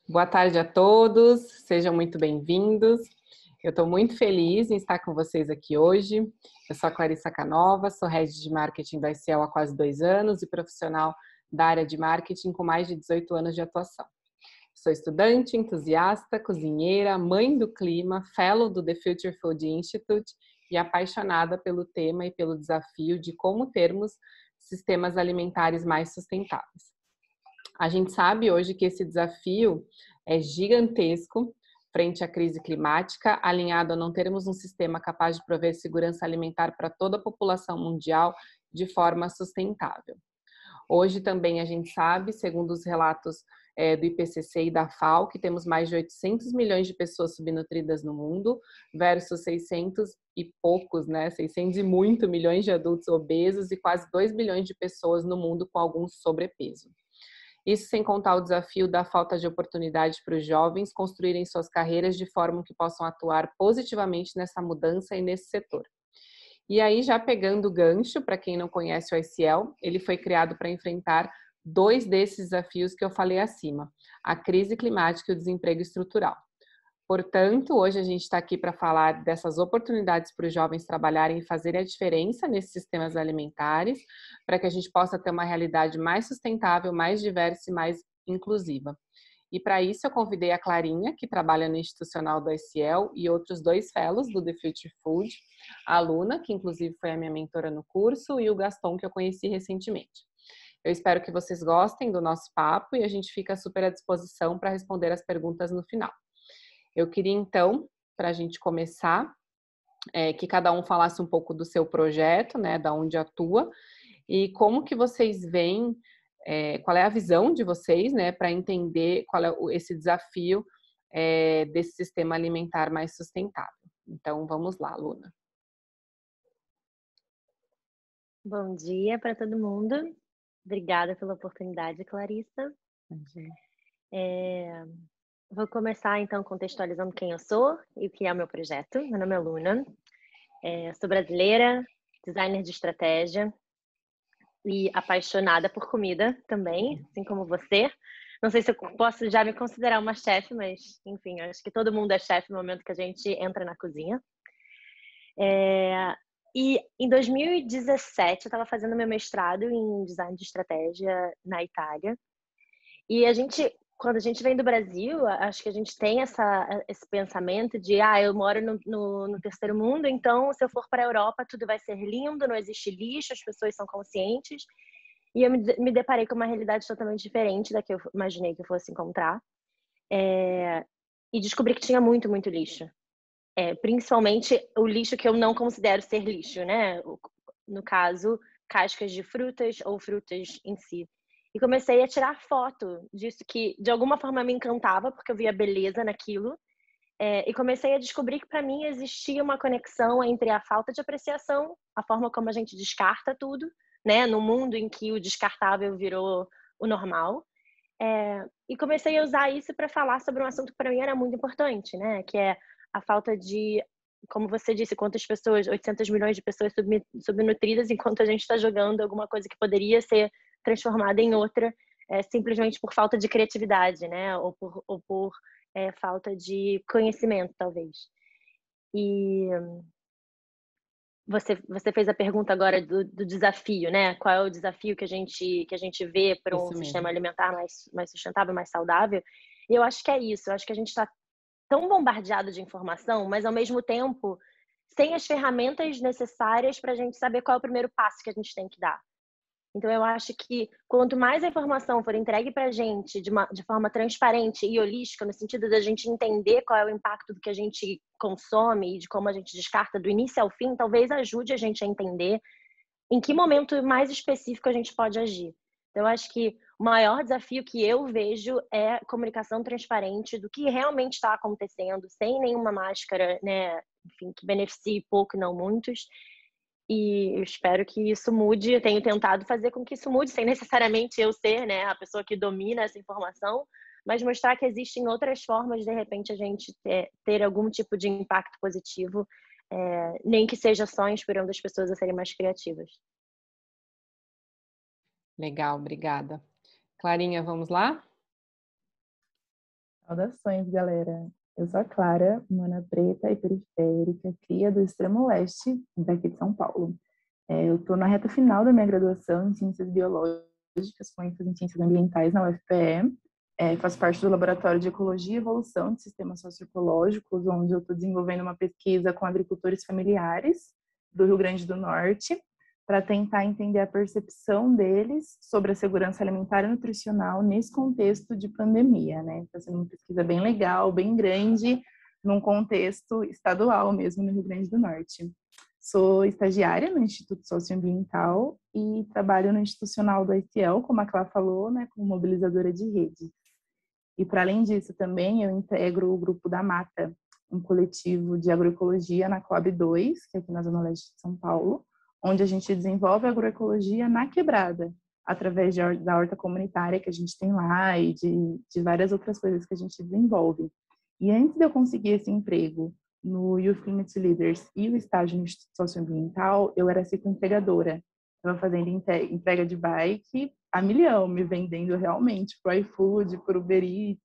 Boa tarde a todos, sejam muito bem-vindos. Eu estou muito feliz em estar com vocês aqui hoje. Eu sou a Clarissa Canova, sou Head de Marketing da ICL há quase 2 anos e profissional da área de marketing com mais de 18 anos de atuação. Sou estudante, entusiasta, cozinheira, mãe do clima, fellow do The Future Food Institute e apaixonada pelo tema e pelo desafio de como termos sistemas alimentares mais sustentáveis. A gente sabe hoje que esse desafio é gigantesco frente à crise climática, alinhado a não termos um sistema capaz de prover segurança alimentar para toda a população mundial de forma sustentável. Hoje também a gente sabe, segundo os relatos do IPCC e da FAO, que temos mais de 800 milhões de pessoas subnutridas no mundo, versus 600 e poucos, 600 e muito milhões de adultos obesos e quase 2 bilhões de pessoas no mundo com algum sobrepeso. Isso sem contar o desafio da falta de oportunidade para os jovens construírem suas carreiras de forma que possam atuar positivamente nessa mudança e nesse setor. E aí, já pegando o gancho, para quem não conhece o ICL, ele foi criado para enfrentar 2 desses desafios que eu falei acima, a crise climática e o desemprego estrutural. Portanto, hoje a gente está aqui para falar dessas oportunidades para os jovens trabalharem e fazerem a diferença nesses sistemas alimentares, para que a gente possa ter uma realidade mais sustentável, mais diversa e mais inclusiva. E para isso eu convidei a Clarinha, que trabalha no institucional do ICL, e outros 2 fellows do The Future Food, a Luna, que inclusive foi a minha mentora no curso, e o Gaston, que eu conheci recentemente. Eu espero que vocês gostem do nosso papo e a gente fica super à disposição para responder as perguntas no final. Eu queria, então, para a gente começar, que cada um falasse um pouco do seu projeto, da onde atua, e como que vocês veem, qual é a visão de vocês, para entender qual é esse desafio desse sistema alimentar mais sustentável. Então, vamos lá, Luna. Bom dia para todo mundo. Obrigada pela oportunidade, Clarissa. Vou começar, então, contextualizando quem eu sou e o que é o meu projeto. Meu nome é Luna, sou brasileira, designer de estratégia e apaixonada por comida também, assim como você. Não sei se eu posso já me considerar uma chefe, mas, enfim, acho que todo mundo é chefe no momento que a gente entra na cozinha. E em 2017 eu estava fazendo meu mestrado em design de estratégia na Itália. E quando a gente vem do Brasil, acho que a gente tem esse pensamento de eu moro no terceiro mundo, então se eu for para a Europa tudo vai ser lindo, não existe lixo, as pessoas são conscientes. E eu me deparei com uma realidade totalmente diferente da que eu imaginei que eu fosse encontrar. E descobri que tinha muito, muito lixo. Principalmente o lixo que eu não considero ser lixo, né? No caso, cascas de frutas ou frutas em si. E comecei a tirar foto disso que, de alguma forma, me encantava, porque eu via beleza naquilo. E comecei a descobrir que, para mim, existia uma conexão entre a falta de apreciação, a forma como a gente descarta tudo, né? No mundo em que o descartável virou o normal. E comecei a usar isso para falar sobre um assunto que, para mim, era muito importante, né? Que é a falta de, como você disse, quantas pessoas, 800 milhões de pessoas subnutridas, enquanto a gente está jogando alguma coisa que poderia ser transformada em outra, simplesmente por falta de criatividade, né? Ou por falta de conhecimento, talvez. E você fez a pergunta agora do desafio, né? Qual é o desafio que a gente vê para um sistema alimentar mais sustentável, mais saudável? E eu acho que é isso. Eu acho que a gente está tão bombardeado de informação, mas ao mesmo tempo sem as ferramentas necessárias para a gente saber qual é o primeiro passo que a gente tem que dar. Então eu acho que quanto mais a informação for entregue para a gente de forma transparente e holística, no sentido da gente entender qual é o impacto do que a gente consome e de como a gente descarta do início ao fim, talvez ajude a gente a entender em que momento mais específico a gente pode agir. Então, eu acho que o maior desafio que eu vejo é comunicação transparente do que realmente está acontecendo, sem nenhuma máscara, né, enfim, que beneficie pouco e não muitos. E eu espero que isso mude. Eu tenho tentado fazer com que isso mude, sem necessariamente eu ser, né, a pessoa que domina essa informação, mas mostrar que existem outras formas de repente a gente ter algum tipo de impacto positivo, nem que seja só inspirando as pessoas a serem mais criativas. Legal, obrigada. Clarinha, vamos lá? Saudações, galera. Eu sou a Clara, humana preta e periférica, cria do extremo leste daqui de São Paulo. Eu estou na reta final da minha graduação em Ciências Biológicas, com ênfase em Ciências Ambientais na UFPE. Faço parte do Laboratório de Ecologia e Evolução de Sistemas Socioecológicos, onde eu estou desenvolvendo uma pesquisa com agricultores familiares do Rio Grande do Norte, para tentar entender a percepção deles sobre a segurança alimentar e nutricional nesse contexto de pandemia, né? Está sendo uma pesquisa bem legal, bem grande, num contexto estadual mesmo no Rio Grande do Norte. Sou estagiária no Instituto Socioambiental e trabalho no institucional do ICL, como a Clara falou, né, como mobilizadora de rede. E, para além disso, também eu integro o grupo da Mata, um coletivo de agroecologia na Coab 2, que é aqui na Zona Leste de São Paulo, onde a gente desenvolve agroecologia na quebrada, através da horta comunitária que a gente tem lá e de várias outras coisas que a gente desenvolve. E antes de eu conseguir esse emprego no Youth Climate Leaders e o estágio no Instituto Socioambiental, eu era cicloentregadora. Estava fazendo entrega de bike a milhão, me vendendo realmente para o iFood, para o Uber Eats.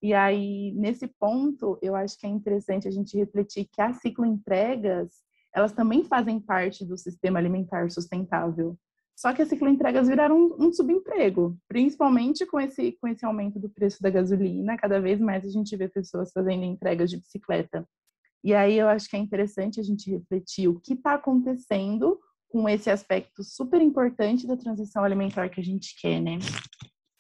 E aí, nesse ponto, eu acho que é interessante a gente refletir que as cicloentregas, elas também fazem parte do sistema alimentar sustentável. Só que as cicloentregas viraram um subemprego, principalmente com esse aumento do preço da gasolina. Cada vez mais a gente vê pessoas fazendo entregas de bicicleta. E aí eu acho que é interessante a gente refletir o que está acontecendo com esse aspecto super importante da transição alimentar que a gente quer, né?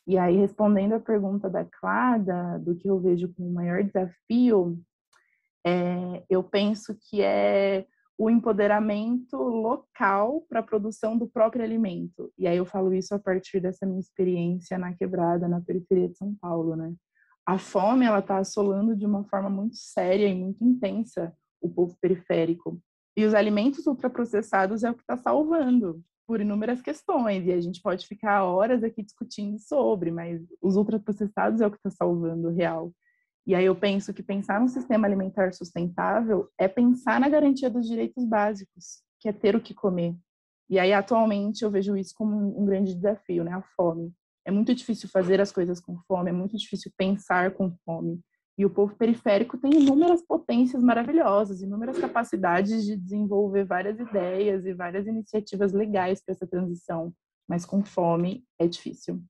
E aí, respondendo a pergunta da Clara, do que eu vejo como o maior desafio, eu penso que é o empoderamento local para a produção do próprio alimento. E aí eu falo isso a partir dessa minha experiência na quebrada, na periferia de São Paulo, né? A fome, ela está assolando de uma forma muito séria e muito intensa o povo periférico. E os alimentos ultraprocessados é o que está salvando, por inúmeras questões. E a gente pode ficar horas aqui discutindo sobre, mas os ultraprocessados é o que está salvando o real. E aí eu penso que pensar num sistema alimentar sustentável é pensar na garantia dos direitos básicos, que é ter o que comer. E aí, atualmente, eu vejo isso como um grande desafio, né? A fome. É muito difícil fazer as coisas com fome, é muito difícil pensar com fome. E o povo periférico tem inúmeras potências maravilhosas, inúmeras capacidades de desenvolver várias ideias e várias iniciativas legais para essa transição. Mas com fome é difícil.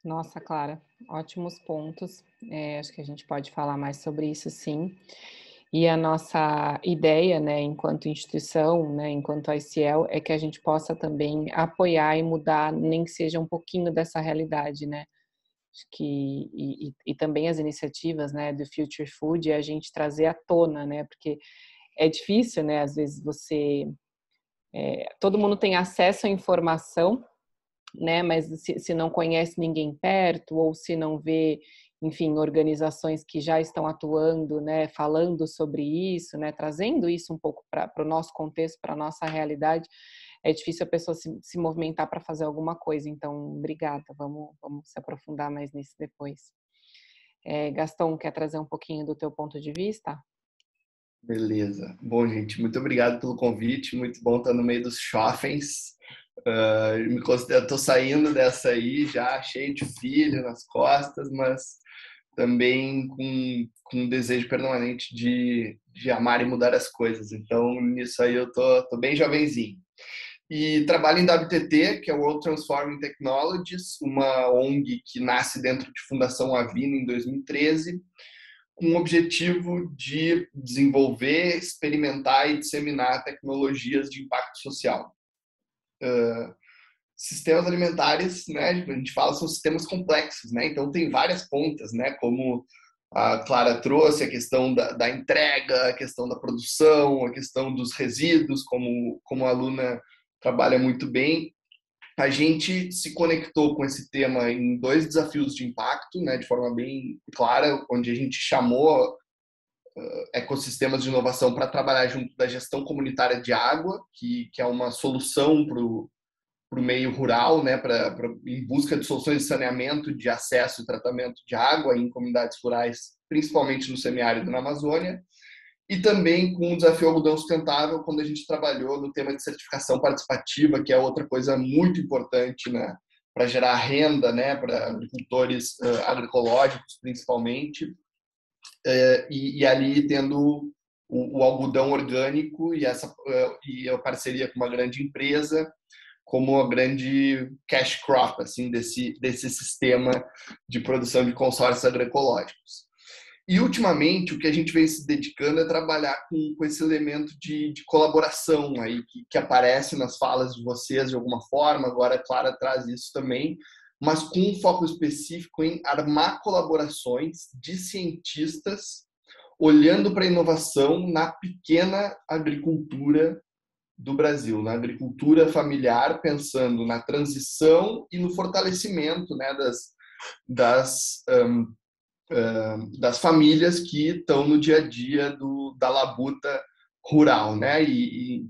Nossa, Clara, ótimos pontos. Acho que a gente pode falar mais sobre isso, sim. E a nossa ideia, né, enquanto instituição, né, enquanto ICL, é que a gente possa também apoiar e mudar, nem que seja um pouquinho dessa realidade, né? Acho que, e também as iniciativas, né, do Future Food, é a gente trazer à tona, né? Porque é difícil, né? Às vezes todo mundo tem acesso à informação, né? Mas se não conhece ninguém perto ou se não vê, enfim, organizações que já estão atuando, né? Falando sobre isso, né? Trazendo isso um pouco para o nosso contexto, para a nossa realidade, é difícil a pessoa se movimentar para fazer alguma coisa. Então, obrigada. Vamos se aprofundar mais nisso depois. Gastão, quer trazer um pouquinho do teu ponto de vista? Beleza. Bom, gente, muito obrigado pelo convite. Muito bom estar no meio dos chofens. Estou saindo dessa aí já cheio de filho nas costas, mas também com um desejo permanente de amar e mudar as coisas. Então, nisso aí eu tô bem jovenzinho. E trabalho em WTT, que é o World Transforming Technologies, uma ONG que nasce dentro de Fundação Avina em 2013, com o objetivo de desenvolver, experimentar e disseminar tecnologias de impacto social. Sistemas alimentares, né, a gente fala, são sistemas complexos, né? Então tem várias pontas, né? Como a Clara trouxe, a questão da entrega, a questão da produção, a questão dos resíduos, como a aluna trabalha muito bem. A gente se conectou com esse tema em 2 desafios de impacto, né, de forma bem clara, onde a gente chamou ecossistemas de inovação para trabalhar junto da gestão comunitária de água, que é uma solução para o meio rural, né, em busca de soluções de saneamento, de acesso e tratamento de água em comunidades rurais, principalmente no semiárido na Amazônia. e também com o Desafio Algodão Sustentável, quando a gente trabalhou no tema de certificação participativa, que é outra coisa muito importante, né, para gerar renda, né, para agricultores agroecológicos, principalmente, e ali tendo o algodão orgânico e a parceria com uma grande empresa como a grande cash crop assim desse sistema de produção de consórcios agroecológicos. E, ultimamente, o que a gente vem se dedicando é trabalhar com esse elemento de colaboração aí, que aparece nas falas de vocês de alguma forma. Agora a Clara traz isso também, mas com um foco específico em armar colaborações de cientistas olhando para a inovação na pequena agricultura do Brasil, na agricultura familiar, pensando na transição e no fortalecimento, né, das famílias que estão no dia a dia da labuta rural, né? E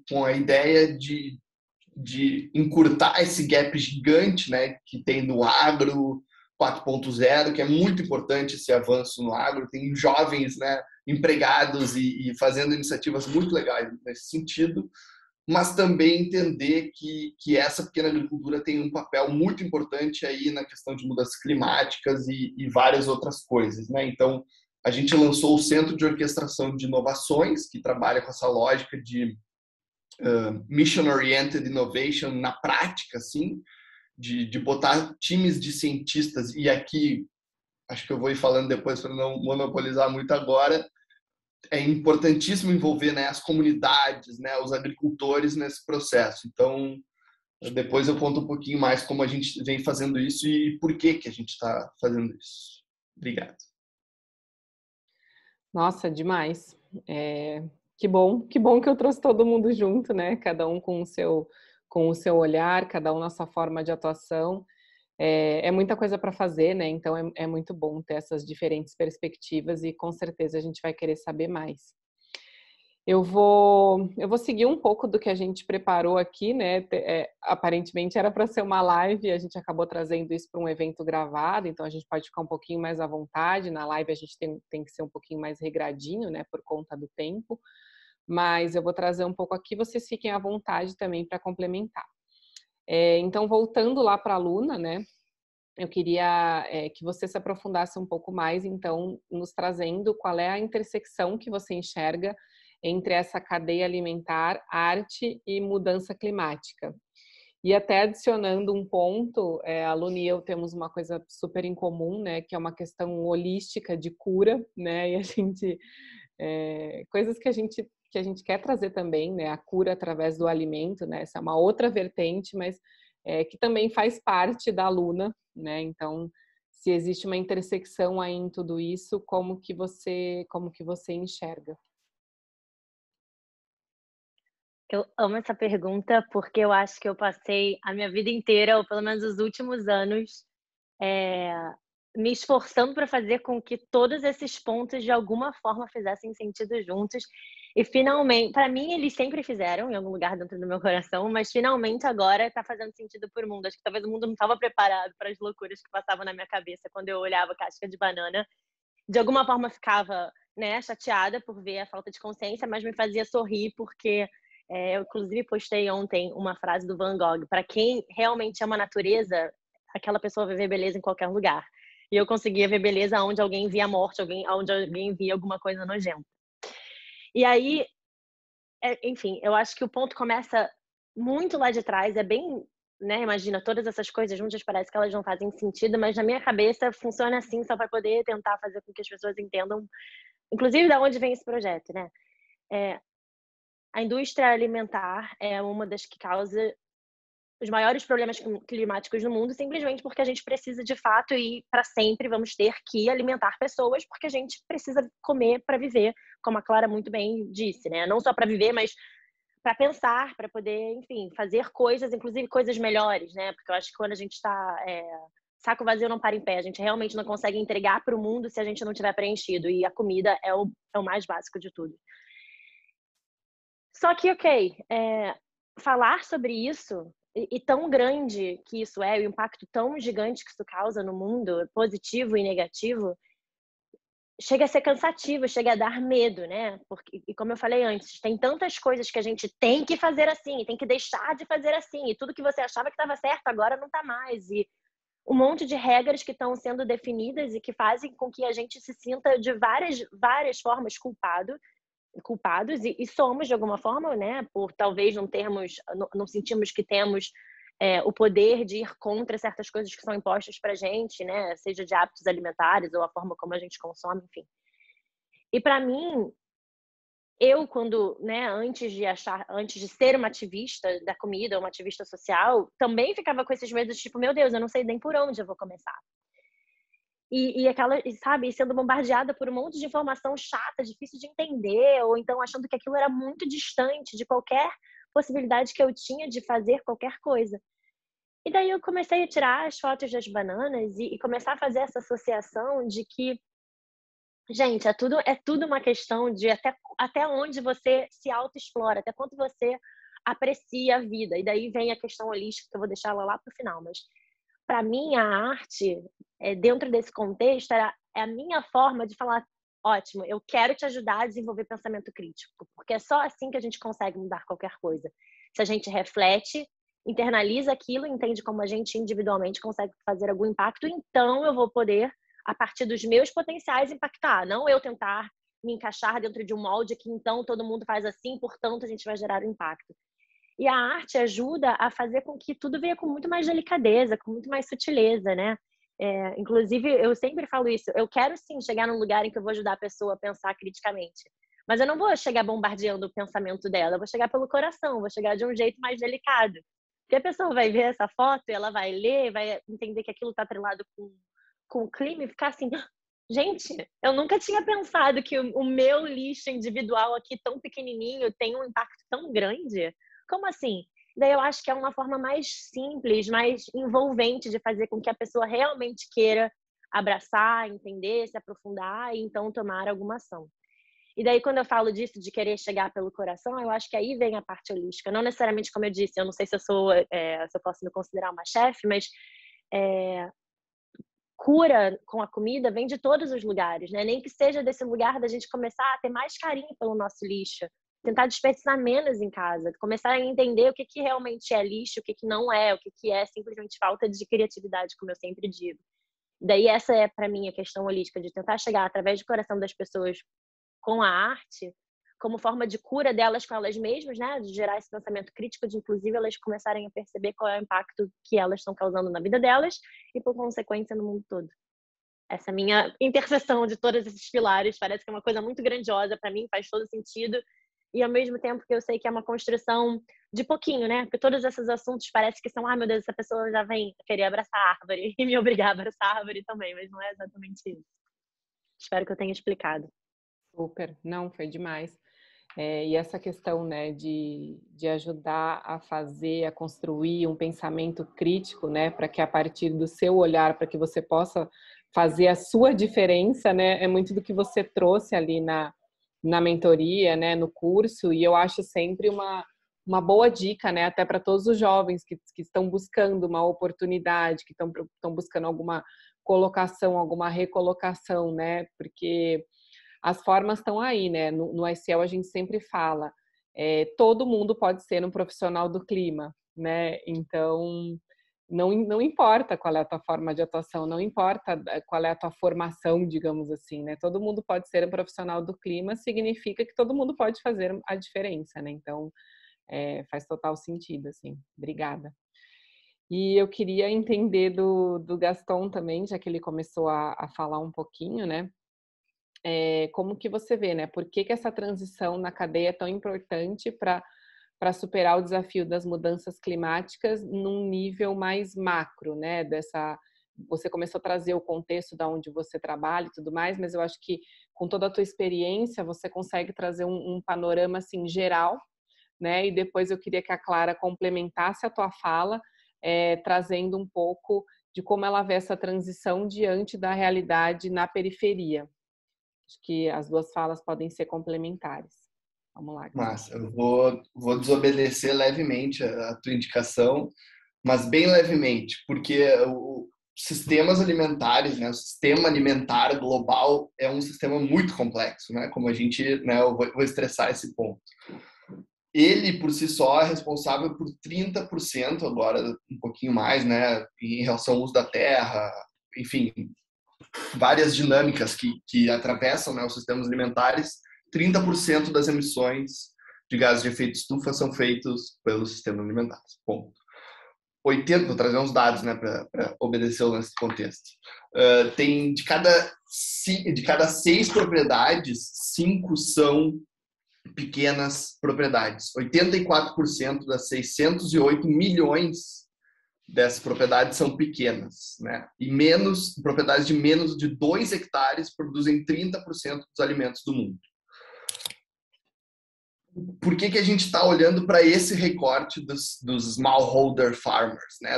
com a ideia de encurtar esse gap gigante, né, que tem no agro 4.0, que é muito importante esse avanço no agro. Tem jovens, né, empregados e fazendo iniciativas muito legais nesse sentido, mas também entender que essa pequena agricultura tem um papel muito importante aí na questão de mudanças climáticas e várias outras coisas, né? Então, a gente lançou o Centro de Orquestração de Inovações, que trabalha com essa lógica de Mission-Oriented Innovation na prática, assim, de botar times de cientistas, e aqui, acho que eu vou ir falando depois para não monopolizar muito agora, é importantíssimo envolver, né, as comunidades, né, os agricultores nesse processo. Então, depois eu conto um pouquinho mais como a gente vem fazendo isso e por que a gente está fazendo isso. Obrigado. Nossa, demais. Que bom que eu trouxe todo mundo junto, né? Cada um com o seu olhar, cada um na sua forma de atuação. É muita coisa para fazer, né? Então é muito bom ter essas diferentes perspectivas e com certeza a gente vai querer saber mais. Eu vou seguir um pouco do que a gente preparou aqui, né? Aparentemente era para ser uma live, a gente acabou trazendo isso para um evento gravado, então a gente pode ficar um pouquinho mais à vontade. Na live a gente tem que ser um pouquinho mais regradinho, né? Por conta do tempo. Mas eu vou trazer um pouco aqui, vocês fiquem à vontade também para complementar. Então, voltando lá para a Luna, né? Eu queria que você se aprofundasse um pouco mais, então, nos trazendo qual é a intersecção que você enxerga entre essa cadeia alimentar, arte e mudança climática. E até adicionando um ponto, a Luna e eu temos uma coisa super em comum, né, que é uma questão holística de cura, né, e a gente, coisas que a gente quer trazer também, né, a cura através do alimento, né, essa é uma outra vertente, mas que também faz parte da Luna, né, então, se existe uma intersecção aí em tudo isso, como que você enxerga? Eu amo essa pergunta porque eu acho que eu passei a minha vida inteira, ou pelo menos os últimos anos, me esforçando para fazer com que todos esses pontos de alguma forma fizessem sentido juntos. E finalmente, para mim eles sempre fizeram em algum lugar dentro do meu coração, mas finalmente agora está fazendo sentido para o mundo. Acho que talvez o mundo não estava preparado para as loucuras que passavam na minha cabeça quando eu olhava a casca de banana. De alguma forma ficava, né, chateada por ver a falta de consciência, mas me fazia sorrir porque eu inclusive postei ontem uma frase do Van Gogh: para quem realmente ama a natureza, aquela pessoa vai ver beleza em qualquer lugar. E eu conseguia ver beleza onde alguém via morte, onde alguém via alguma coisa nojenta. E aí, enfim, eu acho que o ponto começa muito lá de trás, é bem, né, imagina, todas essas coisas juntas parece que elas não fazem sentido, mas na minha cabeça funciona assim, só para poder tentar fazer com que as pessoas entendam, inclusive, de onde vem esse projeto, né? A indústria alimentar é uma das que causa os maiores problemas climáticos no mundo, simplesmente porque a gente precisa, de fato, e para sempre vamos ter que alimentar pessoas, porque a gente precisa comer para viver, como a Clara muito bem disse, né? Não só para viver, mas para pensar, para poder, enfim, fazer coisas, inclusive coisas melhores, né? Porque eu acho que quando a gente está saco vazio não para em pé, a gente realmente não consegue entregar para o mundo se a gente não tiver preenchido, e a comida é o mais básico de tudo. Só que, falar sobre isso, e tão grande que isso o impacto tão gigante que isso causa no mundo, positivo e negativo, chega a ser cansativo, chega a dar medo, né? Porque, e como eu falei antes, tem tantas coisas que a gente tem que fazer assim, tem que deixar de fazer assim, e tudo que você achava que estava certo agora não está mais, e um monte de regras que estão sendo definidas e que fazem com que a gente se sinta de várias formas culpados e somos de alguma forma, né? Por talvez não sentimos que temos o poder de ir contra certas coisas que são impostas para a gente, né? Seja de hábitos alimentares ou a forma como a gente consome, enfim. E para mim, quando, né, antes de ser uma ativista da comida, uma ativista social, também ficava com esses medos, tipo, meu Deus, eu não sei nem por onde eu vou começar. Sabe, sendo bombardeada por um monte de informação chata, difícil de entender, ou então achando que aquilo era muito distante de qualquer possibilidade que eu tinha de fazer qualquer coisa. E daí eu comecei a tirar as fotos das bananas e começar a fazer essa associação de que, gente, é tudo uma questão de até onde você se autoexplora, até quanto você aprecia a vida. E daí vem a questão holística, que eu vou deixar ela lá para o final. Mas, para mim, a arte, dentro desse contexto, é a minha forma de falar, ótimo, eu quero te ajudar a desenvolver pensamento crítico, porque é só assim que a gente consegue mudar qualquer coisa. Se a gente reflete, internaliza aquilo, entende como a gente individualmente consegue fazer algum impacto, então eu vou poder, a partir dos meus potenciais, impactar. Não eu tentar me encaixar dentro de um molde que então todo mundo faz assim, portanto a gente vai gerar um impacto. E a arte ajuda a fazer com que tudo venha com muito mais delicadeza, com muito mais sutileza, né? Inclusive, eu sempre falo isso, eu quero sim chegar num lugar em que eu vou ajudar a pessoa a pensar criticamente. Mas eu não vou chegar bombardeando o pensamento dela, eu vou chegar pelo coração, vou chegar de um jeito mais delicado. Porque a pessoa vai ver essa foto e ela vai ler, vai entender que aquilo está atrelado com o clima e ficar assim, gente, eu nunca tinha pensado que o meu lixo individual aqui tão pequenininho tem um impacto tão grande. Como assim? Daí eu acho que é uma forma mais simples, mais envolvente de fazer com que a pessoa realmente queira abraçar, entender, se aprofundar e então tomar alguma ação. E daí, quando eu falo disso, de querer chegar pelo coração, eu acho que aí vem a parte holística. Não necessariamente, como eu disse, eu não sei se se eu posso me considerar uma chefe, mas cura com a comida vem de todos os lugares, né? Nem que seja desse lugar da gente começar a ter mais carinho pelo nosso lixo, tentar desperdiçar menos em casa, começar a entender o que realmente é lixo, o que não é, o que é simplesmente falta de criatividade, como eu sempre digo. Daí essa é, para mim, a questão holística, de tentar chegar através do coração das pessoas com a arte, como forma de cura delas com elas mesmas, né? De gerar esse pensamento crítico, de inclusive elas começarem a perceber qual é o impacto que elas estão causando na vida delas e, por consequência, no mundo todo. Essa minha interseção de todos esses pilares parece que é uma coisa muito grandiosa para mim, faz todo sentido. E ao mesmo tempo que eu sei que é uma construção de pouquinho, né? Porque todos esses assuntos parece que são, meu Deus, essa pessoa já vem querer abraçar a árvore e me obrigar a abraçar a árvore também, mas não é exatamente isso. Espero que eu tenha explicado. Super, não, foi demais. E essa questão, né, de ajudar a fazer, a construir um pensamento crítico, né, para que a partir do seu olhar, para que você possa fazer a sua diferença, né, é muito do que você trouxe ali na mentoria, né, no curso, e eu acho sempre uma boa dica, né, até para todos os jovens que estão buscando uma oportunidade, que estão buscando alguma colocação, alguma recolocação, né, porque as formas estão aí, né? No ICL a gente sempre fala, todo mundo pode ser um profissional do clima, né? Então, não importa qual é a tua forma de atuação, não importa qual é a tua formação, digamos assim, né? Todo mundo pode ser um profissional do clima, significa que todo mundo pode fazer a diferença, né? Então, faz total sentido, assim. Obrigada. E eu queria entender do Gaston também, já que ele começou a falar um pouquinho, né? Como que você vê, né? Por que essa transição na cadeia é tão importante para superar o desafio das mudanças climáticas num nível mais macro, né? Você começou a trazer o contexto da onde você trabalha e tudo mais, mas eu acho que com toda a tua experiência você consegue trazer um panorama assim geral, né? E depois eu queria que a Clara complementasse a tua fala, trazendo um pouco de como ela vê essa transição diante da realidade na periferia. Acho que as duas falas podem ser complementares. Vamos lá. Massa, eu vou desobedecer levemente a tua indicação, mas bem levemente, porque sistemas alimentares, né? O sistema alimentar global é um sistema muito complexo, né? Como a gente, né? Eu vou estressar esse ponto. Ele, por si só, é responsável por 30%, agora um pouquinho mais, né? Em relação ao uso da terra, enfim, várias dinâmicas que atravessam, né, os sistemas alimentares. 30% das emissões de gases de efeito estufa são feitos pelos sistemas alimentares. Ponto. 80, vou trazer uns dados, né, para obedecer nesse contexto. Tem de cada 6 propriedades, 5 são pequenas propriedades. 84% das 608 milhões dessas propriedades são pequenas, né? E propriedades de menos de 2 hectares produzem 30% dos alimentos do mundo. Por que a gente está olhando para esse recorte dos smallholder farmers, né?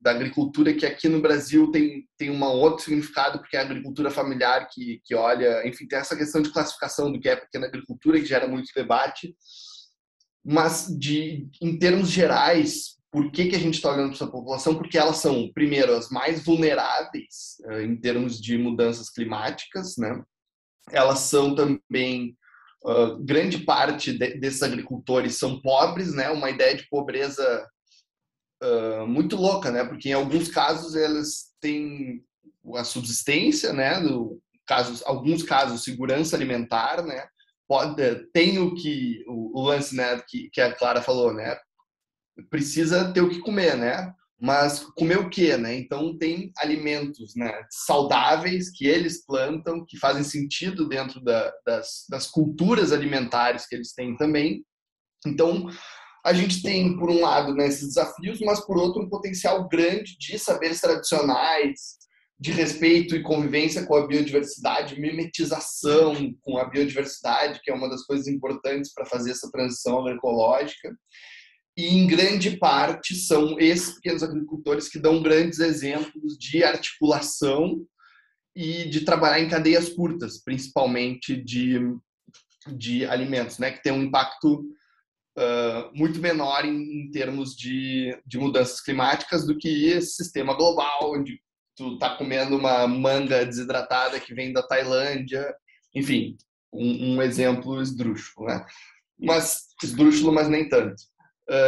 Da agricultura que aqui no Brasil tem um outro significado, porque é a agricultura familiar que olha, enfim, tem essa questão de classificação do que é pequena agricultura, que gera muito debate, mas em termos gerais, por que a gente está olhando para essa população? Porque elas são, primeiro, as mais vulneráveis em termos de mudanças climáticas, né? Elas são também grande parte desses agricultores são pobres, né? Uma ideia de pobreza muito louca, né? Porque em alguns casos eles têm a subsistência, né? Alguns casos segurança alimentar, né? Tem o lance, né? Que a Clara falou, né? Precisa ter o que comer, né? Mas comer o quê, né? Então tem alimentos, né, saudáveis que eles plantam, que fazem sentido dentro das culturas alimentares que eles têm também. Então a gente tem, por um lado, né, esses desafios, mas por outro um potencial grande de saberes tradicionais, de respeito e convivência com a biodiversidade, mimetização com a biodiversidade, que é uma das coisas importantes para fazer essa transição agroecológica. E, em grande parte, são esses pequenos agricultores que dão grandes exemplos de articulação e de trabalhar em cadeias curtas, principalmente de alimentos, né, que tem um impacto muito menor em termos de mudanças climáticas do que esse sistema global, onde tu tá comendo uma manga desidratada que vem da Tailândia, enfim, um exemplo esdrúxulo, né? Esdrúxulo, mas nem tanto.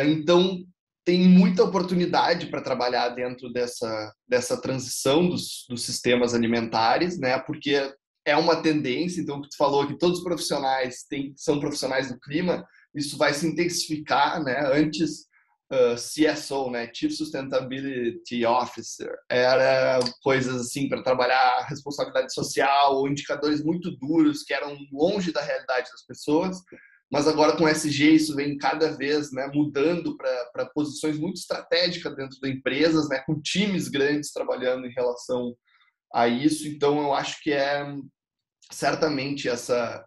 Então, tem muita oportunidade para trabalhar dentro dessa transição dos sistemas alimentares, né? Porque é uma tendência, então, o que tu falou, que todos os profissionais são profissionais do clima, isso vai se intensificar, né? Antes, CSO, né? Chief Sustainability Officer, era coisas assim para trabalhar responsabilidade social ou indicadores muito duros que eram longe da realidade das pessoas. Mas agora com o SG isso vem cada vez, né, mudando para posições muito estratégicas dentro das empresas, né, com times grandes trabalhando em relação a isso. Então eu acho que é certamente essa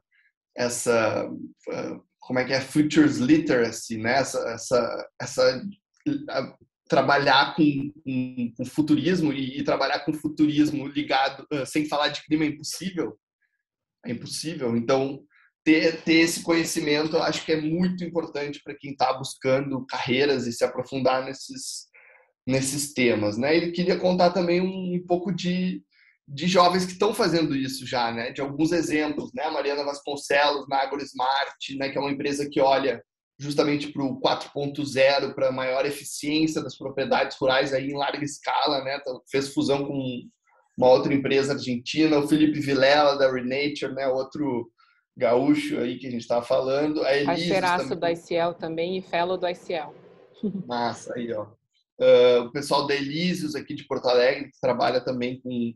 como é que é, futures literacy, né, trabalhar com futurismo e trabalhar com futurismo ligado sem falar de clima é impossível. Então ter esse conhecimento, eu acho que é muito importante para quem está buscando carreiras e se aprofundar nesses temas, né? Ele queria contar também um pouco de jovens que estão fazendo isso já, né? De alguns exemplos, né? A Mariana Vasconcelos na AgroSmart, né? Que é uma empresa que olha justamente para o 4.0, para a maior eficiência das propriedades rurais aí em larga escala, né? Fez fusão com uma outra empresa argentina, o Felipe Vilela da Renature, né? Outro gaúcho aí que a gente estava falando. A Elísios Parceiraço do ICL também e fellow do ICL. Massa, aí, ó. O pessoal da Elísios aqui de Porto Alegre, que trabalha também com,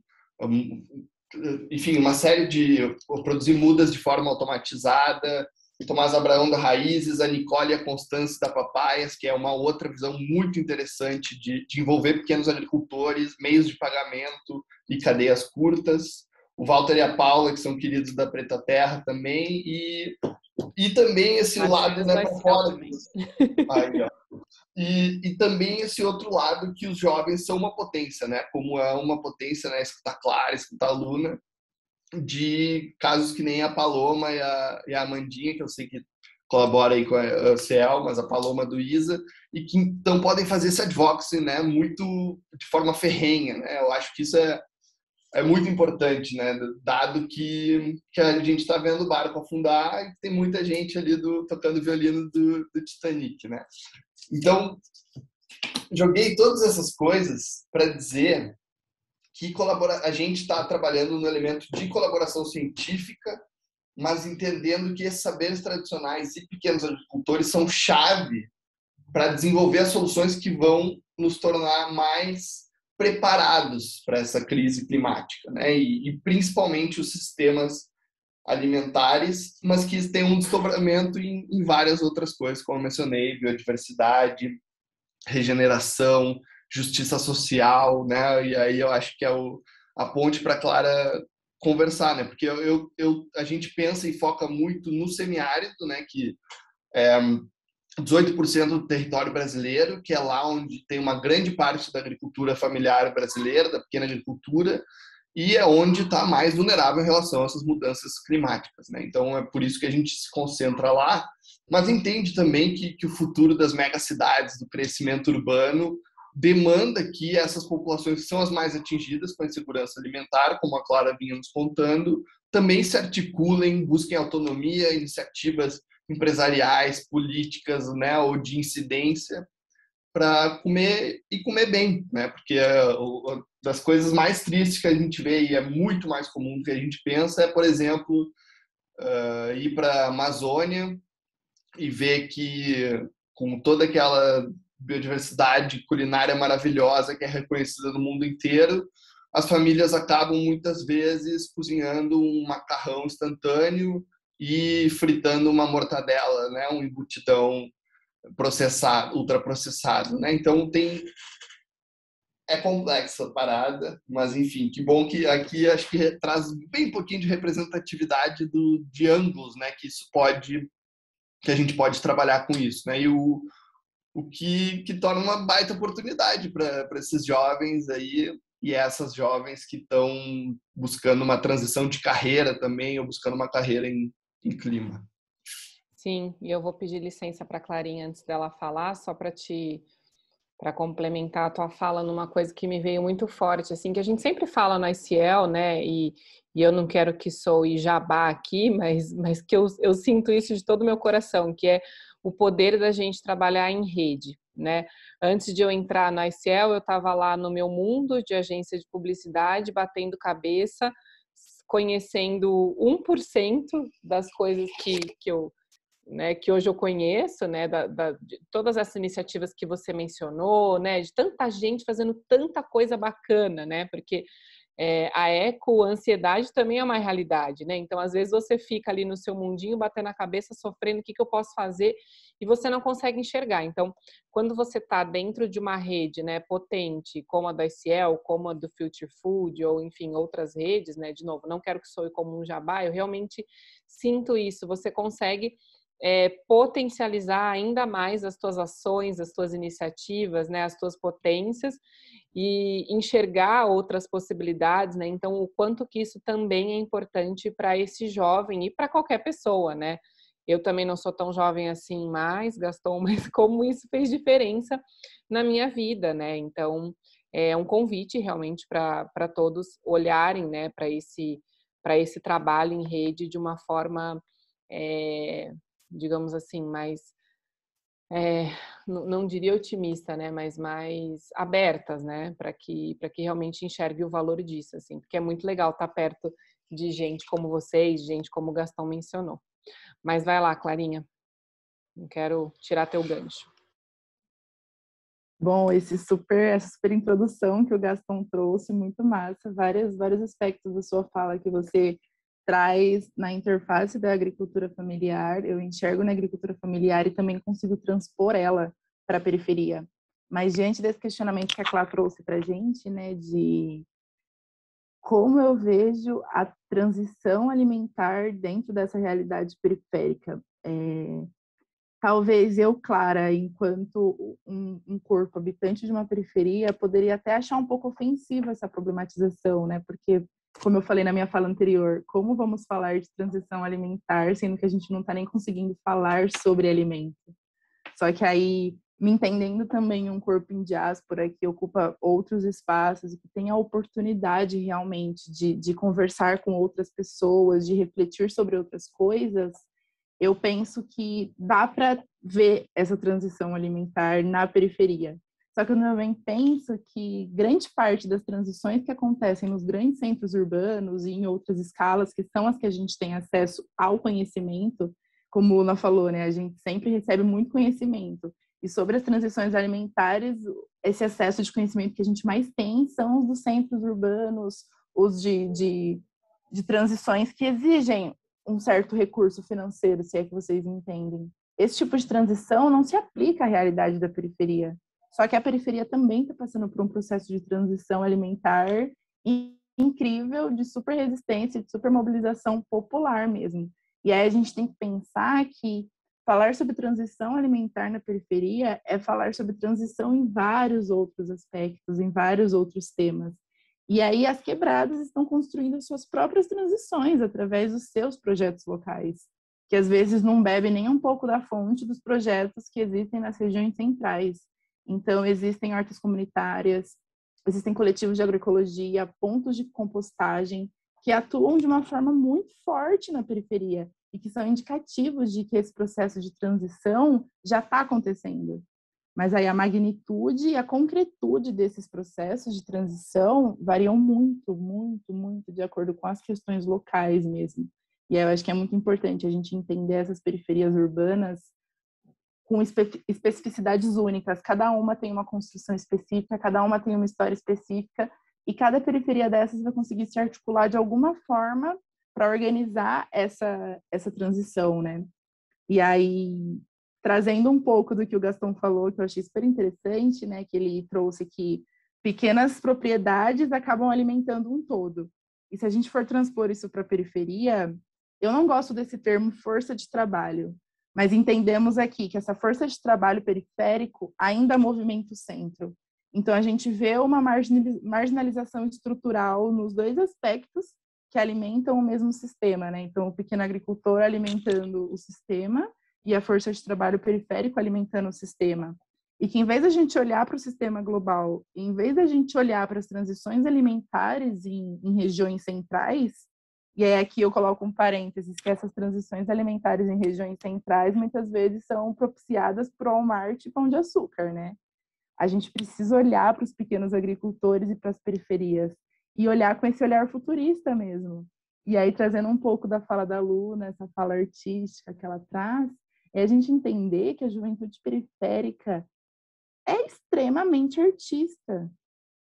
enfim, uma série de produzir mudas de forma automatizada. O Tomás Abraão da Raízes, a Nicole e a Constância da Papaias, que é uma outra visão muito interessante de envolver pequenos agricultores, meios de pagamento e cadeias curtas. O Walter e a Paula, que são queridos da Preta Terra também, e também esse lado, né, para fora. Aí, ó. E também esse outro lado que os jovens são uma potência, né? Como é uma potência, né? Escuta Clara, escuta a Luna, de casos que nem a Paloma e a Amandinha, que eu sei que colabora aí com a CEL, mas a Paloma do ISA, e que então podem fazer esse advocacy, né, muito de forma ferrenha, né? Eu acho que isso é muito importante, né? Dado que a gente está vendo o barco afundar e tem muita gente ali tocando violino do Titanic, né? Então, joguei todas essas coisas para dizer que a gente está trabalhando no elemento de colaboração científica, mas entendendo que esses saberes tradicionais e pequenos agricultores são chave para desenvolver as soluções que vão nos tornar mais preparados para essa crise climática, né? E principalmente os sistemas alimentares, mas que têm um desdobramento em várias outras coisas, como eu mencionei, biodiversidade, regeneração, justiça social, né? E aí eu acho que é a ponte para a Clara conversar, né? Porque a gente pensa e foca muito no semiárido, né? Que é 18% do território brasileiro, que é lá onde tem uma grande parte da agricultura familiar brasileira, da pequena agricultura, e é onde está mais vulnerável em relação a essas mudanças climáticas, né? Então é por isso que a gente se concentra lá, mas entende também que o futuro das megacidades, do crescimento urbano, demanda que essas populações que são as mais atingidas com a insegurança alimentar, como a Clara vinha nos contando, também se articulem, busquem autonomia, iniciativas empresariais, políticas, né, ou de incidência, para comer e comer bem, né? Porque das coisas mais tristes que a gente vê e é muito mais comum do que a gente pensa é, por exemplo, ir para a Amazônia e ver que com toda aquela biodiversidade culinária maravilhosa que é reconhecida no mundo inteiro, as famílias acabam muitas vezes cozinhando um macarrão instantâneo e fritando uma mortadela, né, um embutidão processado, ultraprocessado, né? Então é complexa a parada, mas enfim, que bom que aqui acho que traz bem pouquinho de representatividade de ângulos, né, que a gente pode trabalhar com isso, né? E o que torna uma baita oportunidade para esses jovens aí e essas jovens que estão buscando uma transição de carreira também ou buscando uma carreira em clima. Sim, e eu vou pedir licença para a Clarinha antes dela falar, só para complementar a tua fala numa coisa que me veio muito forte, assim, que a gente sempre fala no ICL, né, e eu não quero que soe jabá aqui, mas que eu sinto isso de todo o meu coração, que é o poder da gente trabalhar em rede, né? Antes de eu entrar no ICL, eu estava lá no meu mundo de agência de publicidade, batendo cabeça, conhecendo 1% das coisas que eu, né, que hoje eu conheço, né, de todas essas iniciativas que você mencionou, né, de tanta gente fazendo tanta coisa bacana, né, porque a ansiedade também é uma realidade, né, então às vezes você fica ali no seu mundinho, batendo a cabeça, sofrendo, o que eu posso fazer, e você não consegue enxergar. Então, quando você está dentro de uma rede, né, potente, como a da ICL, como a do Future Food, ou enfim, outras redes, né, de novo, não quero que soe como um jabá, eu realmente sinto isso, você consegue potencializar ainda mais as tuas ações, as tuas iniciativas, né, as tuas potências e enxergar outras possibilidades, né? Então, o quanto que isso também é importante para esse jovem e para qualquer pessoa, né? Eu também não sou tão jovem assim mais, Gaston, mas como isso fez diferença na minha vida, né? Então, é um convite realmente para todos olharem, né, para esse trabalho em rede de uma forma digamos assim, mais, não diria otimista, né, mas mais abertas, né, para que realmente enxergue o valor disso, assim, porque é muito legal estar perto de gente como vocês, gente como o Gastão mencionou. Mas vai lá, Clarinha, não quero tirar teu gancho. Bom, essa super introdução que o Gastão trouxe, muito massa, vários aspectos da sua fala que você traz na interface da agricultura familiar, eu enxergo na agricultura familiar e também consigo transpor ela para a periferia. Mas diante desse questionamento que a Clá trouxe para a gente, né, de como eu vejo a transição alimentar dentro dessa realidade periférica, talvez eu, Clara, enquanto um corpo habitante de uma periferia, poderia até achar um pouco ofensiva essa problematização, né, porque como eu falei na minha fala anterior, como vamos falar de transição alimentar, sendo que a gente não está nem conseguindo falar sobre alimento? Só que aí, me entendendo também um corpo em diáspora que ocupa outros espaços e que tem a oportunidade realmente de conversar com outras pessoas, de refletir sobre outras coisas, eu penso que dá para ver essa transição alimentar na periferia. Só que eu também penso que grande parte das transições que acontecem nos grandes centros urbanos e em outras escalas, que são as que a gente tem acesso ao conhecimento, como o Luna falou, né, a gente sempre recebe muito conhecimento. E sobre as transições alimentares, esse acesso de conhecimento que a gente mais tem são os dos centros urbanos, os de transições que exigem um certo recurso financeiro, se é que vocês entendem. Esse tipo de transição não se aplica à realidade da periferia. Só que a periferia também está passando por um processo de transição alimentar incrível, de super resistência, de super mobilização popular mesmo. E aí a gente tem que pensar que falar sobre transição alimentar na periferia é falar sobre transição em vários outros aspectos, em vários outros temas. E aí as quebradas estão construindo suas próprias transições através dos seus projetos locais, que às vezes não bebem nem um pouco da fonte dos projetos que existem nas regiões centrais. Então, existem hortas comunitárias, existem coletivos de agroecologia, pontos de compostagem, que atuam de uma forma muito forte na periferia e que são indicativos de que esse processo de transição já está acontecendo. Mas aí a magnitude e a concretude desses processos de transição variam muito, muito, muito de acordo com as questões locais mesmo. E aí eu acho que é muito importante a gente entender essas periferias urbanas com especificidades únicas. Cada uma tem uma construção específica, cada uma tem uma história específica, e cada periferia dessas vai conseguir se articular de alguma forma para organizar essa transição, né? E aí, trazendo um pouco do que o Gastão falou, que eu achei super interessante, né? Que ele trouxe que pequenas propriedades acabam alimentando um todo. E se a gente for transpor isso para a periferia, eu não gosto desse termo força de trabalho, mas entendemos aqui que essa força de trabalho periférico ainda movimenta o centro. Então, a gente vê uma marginalização estrutural nos dois aspectos que alimentam o mesmo sistema, né? Então, o pequeno agricultor alimentando o sistema e a força de trabalho periférico alimentando o sistema. E que, em vez da gente olhar para o sistema global, em vez da gente olhar para as transições alimentares em regiões centrais, e aí aqui eu coloco um parênteses, que essas transições alimentares em regiões centrais muitas vezes são propiciadas por Walmart e Pão de Açúcar, né? A gente precisa olhar para os pequenos agricultores e para as periferias e olhar com esse olhar futurista mesmo. E aí, trazendo um pouco da fala da Luna, essa fala artística que ela traz, é a gente entender que a juventude periférica é extremamente artista.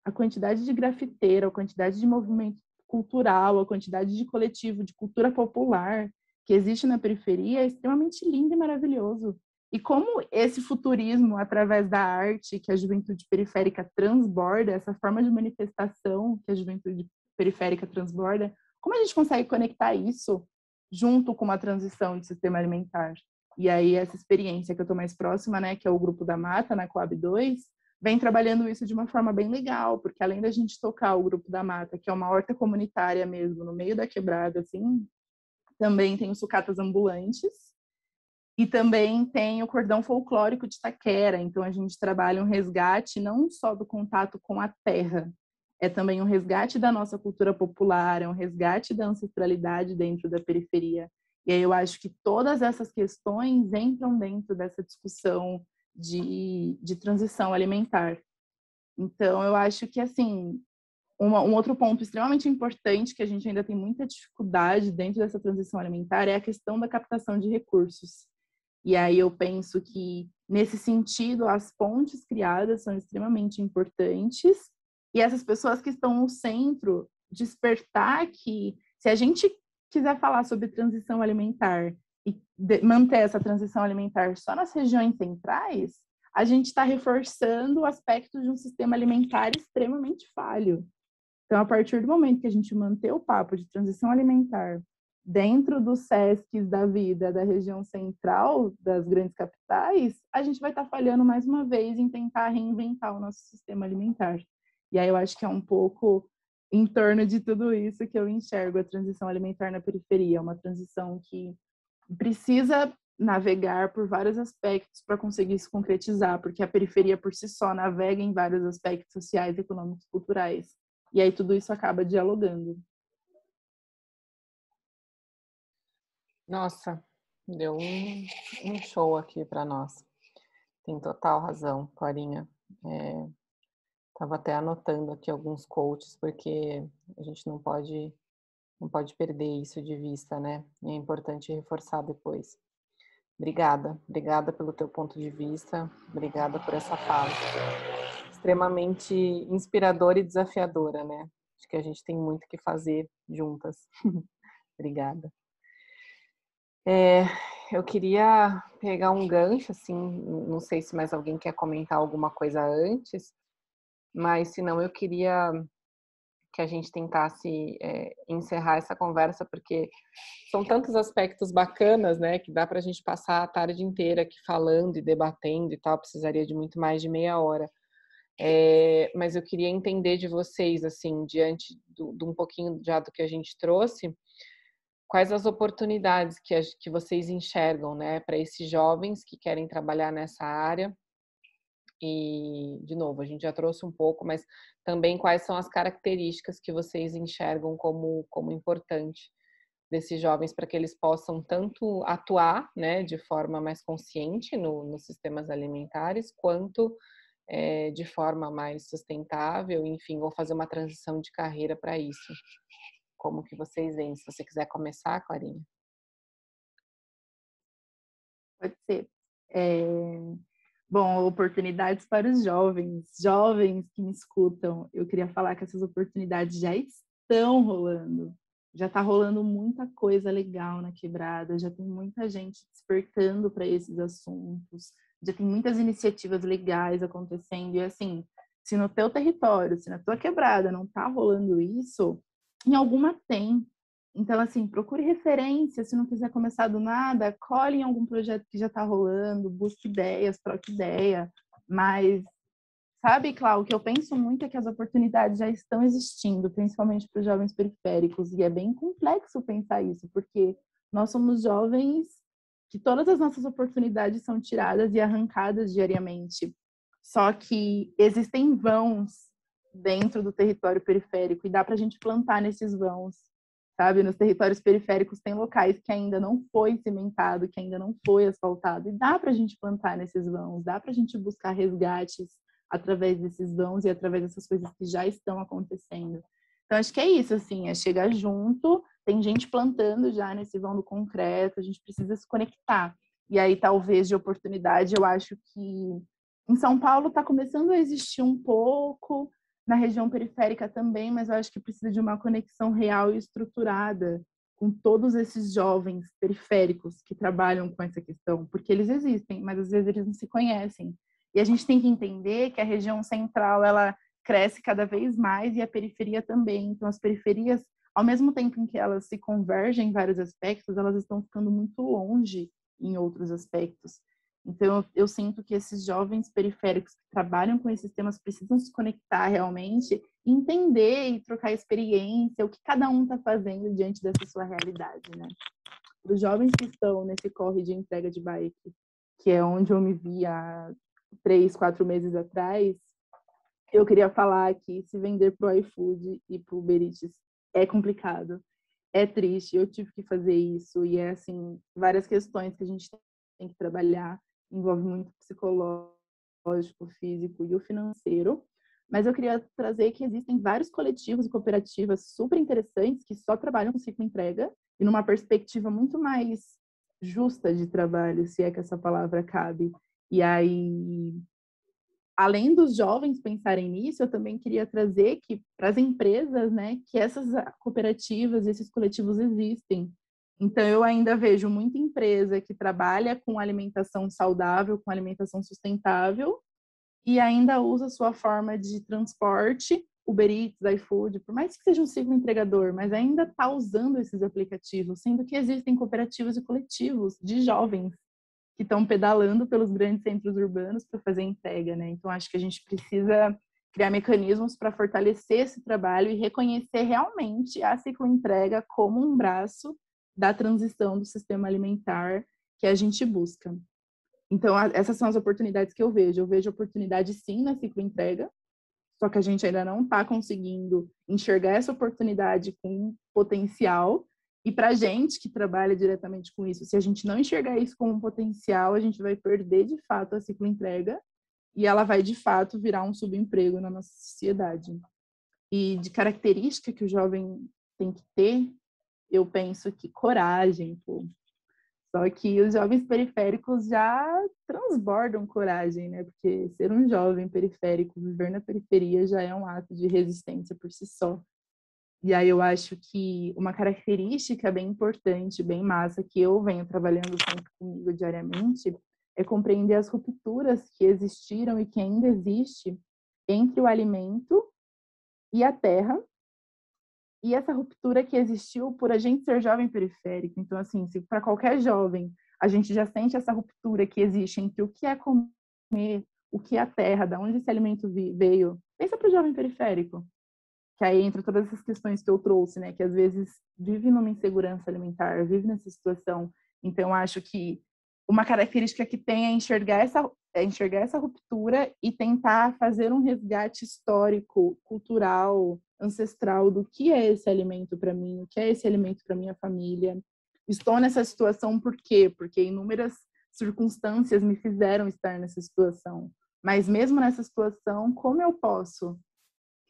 A quantidade de grafiteiro, a quantidade de movimento cultural, a quantidade de coletivo, de cultura popular que existe na periferia é extremamente lindo e maravilhoso. E como esse futurismo, através da arte que a juventude periférica transborda, essa forma de manifestação que a juventude periférica transborda, como a gente consegue conectar isso junto com uma transição de sistema alimentar? E aí essa experiência que eu estou mais próxima, né, que é o Grupo da Mata, na Coab 2, vem trabalhando isso de uma forma bem legal, porque além da gente tocar o Grupo da Mata, que é uma horta comunitária mesmo, no meio da quebrada, assim, também tem os sucatas ambulantes, e também tem o cordão folclórico de Itaquera. Então, a gente trabalha um resgate não só do contato com a terra, é também um resgate da nossa cultura popular, é um resgate da ancestralidade dentro da periferia. E aí eu acho que todas essas questões entram dentro dessa discussão de transição alimentar. Então, eu acho que, assim, um outro ponto extremamente importante que a gente ainda tem muita dificuldade dentro dessa transição alimentar é a questão da captação de recursos. E aí eu penso que, nesse sentido, as pontes criadas são extremamente importantes e essas pessoas que estão no centro despertar que, se a gente quiser falar sobre transição alimentar e manter essa transição alimentar só nas regiões centrais, a gente está reforçando o aspecto de um sistema alimentar extremamente falho. Então, a partir do momento que a gente manter o papo de transição alimentar dentro dos SESCs da vida da região central das grandes capitais, a gente vai estar falhando mais uma vez em tentar reinventar o nosso sistema alimentar. E aí eu acho que é um pouco em torno de tudo isso que eu enxergo a transição alimentar na periferia. É uma transição que precisa navegar por vários aspectos para conseguir se concretizar, porque a periferia por si só navega em vários aspectos sociais, econômicos, culturais. E aí tudo isso acaba dialogando. Nossa, deu um show aqui para nós. Tem total razão, Clarinha. Estava até anotando aqui alguns coaches, porque a gente não pode perder isso de vista, né? E é importante reforçar depois. Obrigada pelo teu ponto de vista, obrigada por essa fala. Extremamente inspiradora e desafiadora, né? Acho que a gente tem muito que fazer juntas. Obrigada. Eu queria pegar um gancho, assim, não sei se mais alguém quer comentar alguma coisa antes, mas se não, eu queria que a gente tentasse encerrar essa conversa, porque são tantos aspectos bacanas, né, que dá para a gente passar a tarde inteira aqui falando e debatendo e tal, precisaria de muito mais de meia hora. Mas eu queria entender de vocês, assim, diante de um pouquinho já do que a gente trouxe, quais as oportunidades que vocês enxergam, né, para esses jovens que querem trabalhar nessa área. E, de novo, a gente já trouxe um pouco, mas também quais são as características que vocês enxergam como importante desses jovens para que eles possam tanto atuar, né, de forma mais consciente nos sistemas alimentares, quanto de forma mais sustentável, enfim, ou fazer uma transição de carreira para isso. Como que vocês veem? Se você quiser começar, Clarinha. Pode ser. Bom, oportunidades para os jovens que me escutam. Eu queria falar que essas oportunidades já estão rolando. Já está rolando muita coisa legal na Quebrada, já tem muita gente despertando para esses assuntos, já tem muitas iniciativas legais acontecendo. E assim, se no teu território, se na tua Quebrada não está rolando isso, em alguma tem. Então, assim, procure referência, se não quiser começar do nada, colhe em algum projeto que já está rolando, busque ideias, troque ideia, mas, sabe, Cláudio, o que eu penso muito é que as oportunidades já estão existindo, principalmente para os jovens periféricos, e é bem complexo pensar isso, porque nós somos jovens que todas as nossas oportunidades são tiradas e arrancadas diariamente, só que existem vãos dentro do território periférico, e dá para a gente plantar nesses vãos, sabe? Nos territórios periféricos tem locais que ainda não foi cimentado, que ainda não foi asfaltado, e dá para a gente plantar nesses vãos, dá para a gente buscar resgates através desses vãos e através dessas coisas que já estão acontecendo. Então, acho que é isso, assim, é chegar junto, tem gente plantando já nesse vão do concreto, a gente precisa se conectar. E aí, talvez, de oportunidade, eu acho que em São Paulo está começando a existir um pouco, na região periférica também, mas eu acho que precisa de uma conexão real e estruturada com todos esses jovens periféricos que trabalham com essa questão, porque eles existem, mas às vezes eles não se conhecem. E a gente tem que entender que a região central, ela cresce cada vez mais e a periferia também. Então, as periferias, ao mesmo tempo em que elas se convergem em vários aspectos, elas estão ficando muito longe em outros aspectos. Então, eu sinto que esses jovens periféricos que trabalham com esses temas precisam se conectar realmente, entender e trocar experiência, o que cada um está fazendo diante dessa sua realidade, né? Para os jovens que estão nesse corre de entrega de bike, que é onde eu me vi há 3, 4 meses atrás, eu queria falar que se vender para o iFood e para o Uber Eats é complicado, é triste, eu tive que fazer isso, e é assim, várias questões que a gente tem que trabalhar, envolve muito psicológico, físico e o financeiro, mas eu queria trazer que existem vários coletivos e cooperativas super interessantes que só trabalham com ciclo entrega e numa perspectiva muito mais justa de trabalho, se é que essa palavra cabe. E aí, além dos jovens pensarem nisso, eu também queria trazer que para as empresas, né, que essas cooperativas, esses coletivos existem. Então, eu ainda vejo muita empresa que trabalha com alimentação saudável, com alimentação sustentável, e ainda usa sua forma de transporte, Uber Eats, iFood, por mais que seja um ciclo entregador, mas ainda está usando esses aplicativos, sendo que existem cooperativas e coletivos de jovens que estão pedalando pelos grandes centros urbanos para fazer entrega, né? Então, acho que a gente precisa criar mecanismos para fortalecer esse trabalho e reconhecer realmente a cicloentrega como um braço da transição do sistema alimentar que a gente busca. Então, essas são as oportunidades que eu vejo. Eu vejo oportunidade, sim, na cicloentrega, só que a gente ainda não está conseguindo enxergar essa oportunidade com potencial. E para a gente que trabalha diretamente com isso, se a gente não enxergar isso como um potencial, a gente vai perder, de fato, a cicloentrega e ela vai, de fato, virar um subemprego na nossa sociedade. E de característica que o jovem tem que ter, eu penso que coragem, pô. Só que os jovens periféricos já transbordam coragem, né? Porque ser um jovem periférico, viver na periferia já é um ato de resistência por si só. E aí eu acho que uma característica bem importante, bem massa, que eu venho trabalhando sempre comigo diariamente, é compreender as rupturas que existiram e que ainda existe entre o alimento e a terra, e essa ruptura que existiu por a gente ser jovem periférico. Então, assim, se para qualquer jovem a gente já sente essa ruptura que existe entre o que é comer, o que é a terra, de onde esse alimento veio, pensa para o jovem periférico, que aí entra todas essas questões que eu trouxe, né, que às vezes vive numa insegurança alimentar, vive nessa situação. Então, eu acho que uma característica que tem é enxergar essa ruptura e tentar fazer um resgate histórico, cultural, ancestral do que é esse alimento para mim, o que é esse alimento para minha família. Estou nessa situação por quê? Porque inúmeras circunstâncias me fizeram estar nessa situação. Mas mesmo nessa situação, como eu posso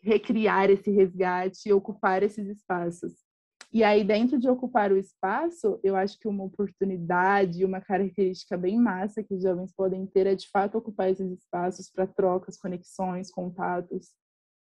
recriar esse resgate e ocupar esses espaços? E aí, dentro de ocupar o espaço, eu acho que uma oportunidade, uma característica bem massa que os jovens podem ter é, de fato, ocupar esses espaços para trocas, conexões, contatos.